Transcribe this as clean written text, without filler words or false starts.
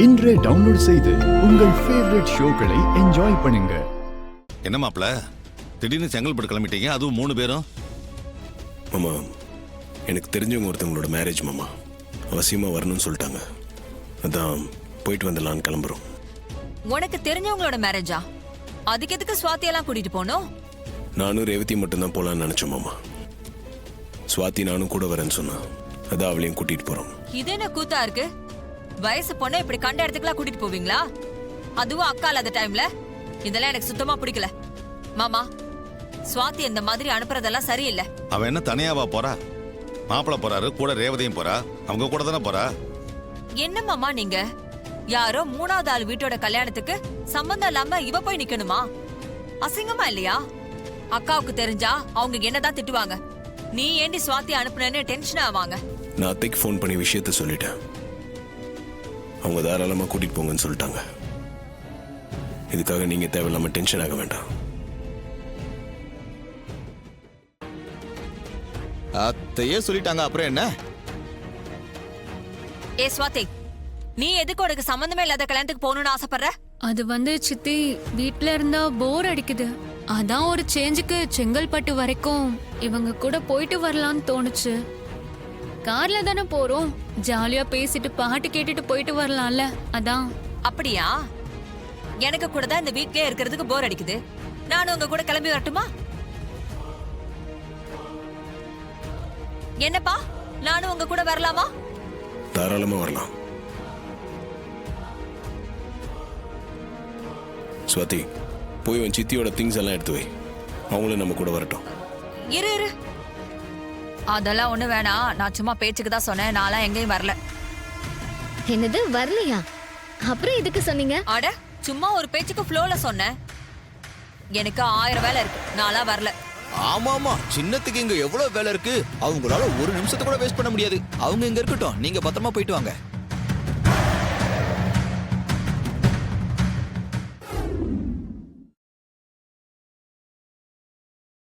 இன்றே டவுன்லோட் செய்து உங்கள் ஃபேவரட் ஷோக்களை என்ஜாய் பண்ணுங்க. என்ன மாப்ள திடீர்னு செங்கல்பட்டு கிளம்பிட்டீங்க, அதுவும் 3 பேரும்? மாமா, எனக்கு தெரிஞ்சவங்க ஒருத்தவங்களோட மேரேஜ் மாமா, அவசியமாக வரணும்னு சொல்லிட்டாங்க. அதான் போயிட்டு வந்துடலான்னு கிளம்புறோம். உனக்கு தெரிஞ்சவங்களோட மேரேஜா? அதுக்கு எதுக்கு சுவாத்தியெல்லாம் கூட்டிட்டு போனோம்? நானும் ரேவதி மட்டும்தான் போகலான்னு நினச்சோம் மாமா. சுவாதி நானும் கூட வரேன்னு சொன்னா, அதான் அவளையும் கூட்டிட்டு போகிறோம். இது என்ன கூத்தா இருக்கு? வயசு பொண்ணை இப்படி கண்ட இடத்துக்குலாம் கூட்டிட்டு போவீங்களா? அதுவும் அக்கா இல்லாத டைம்ல? இதெல்லாம் எனக்கு சுத்தமா பிடிக்கல மாமா. சுவாதி இந்த மாதிரி அனுப்புறதெல்லாம் சரியில்லை. அவ என்ன தனியாவா போறா? மாப்பிள்ள போறாரு, கூட ரேவதியும் போறா. அவங்க கூட தானே போறா. என்ன மாமா நீங்க? யாரோ 3வது ஆள் வீட்டோட கல்யாணத்துக்கு சம்பந்தம் இல்லாம இவ போய் நிக்கணுமா? அசிங்கமா இல்லையா? அக்காவுக்கு தெரிஞ்சா அவங்க என்னதான் திட்டுவாங்க. நீ ஏண்டி சுவாதி அனுப்புனேன்னு டென்ஷன் ஆவாங்க. நான் அத்தைக்கு ஃபோன் பண்ணி விஷயத்த சொல்லிட்டேன். அவங்க தாராளமாக கூட்டிட்டு போங்கன்னு சொல்லிட்டாங்க. இதுக்காக நீங்க தேவையில்லாம டென்ஷன் ஆக வேண்டாம். அத்தையே சொல்லிட்டாங்க, அப்புறம் என்ன? ஏ சுவாதி, நீ எதுக்கு உனக்கு சம்பந்தமே இல்லாத கல்யாணத்துக்கு போகணும்னு ஆசைப்படுற? அது சித்தி, வீட்ல இருந்தா போர் அடிக்குது. அதான் ஒரு சேஞ்சுக்கு செங்கல்பட்டு வரைக்கும் இவங்க கூட போயிட்டு வரலான்னு தோணுச்சு. கார்ல தானே போறோம், ஜாலியா பேசிட்டு பாட்டு கேட்டுட்டு போயிட்டு வரலாம்ல, அதான். அப்படியா? எனக்கு கூட தான் இந்த வீட்லயே இருக்கிறதுக்கு போர் அடிக்குது. நானும் உங்க கூட கிளம்பி வரட்டுமா? என்னப்பா, நானும் உங்க கூட வரலாமா? தாராளமாக வரலாம். சுவாதி, போய் உன் சித்தியோட திங்ஸ் எல்லாம் எடுத்து வை. அவங்களும் நம்ம கூட வரட்டும். இரு இரு, அதெல்லாம் ஒண்ணு வேணாம். நான் சும்மா பேச்சுக்கு தான் சொன்னேன். நான்லாம் எங்கேயும் வரல. என்னது வரலையா? அப்புறம் எதுக்கு சொன்னீங்க? அட, சும்மா ஒரு பேச்சுக்கு ஃப்ளோல சொன்னேன். எனக்கு 1000 வேலை இருக்கு. நான்லாம் வரல. ஆமா ஆமா, சின்னத்துக்கு இங்க எவ்வளவு வேலை இருக்கு. அவங்களால ஒரு நிமிஷத்தை கூட வேஸ்ட் பண்ண முடியாது. அவங்க இங்க இருக்கட்டும், நீங்க பத்திரமா போயிட்டு வாங்க.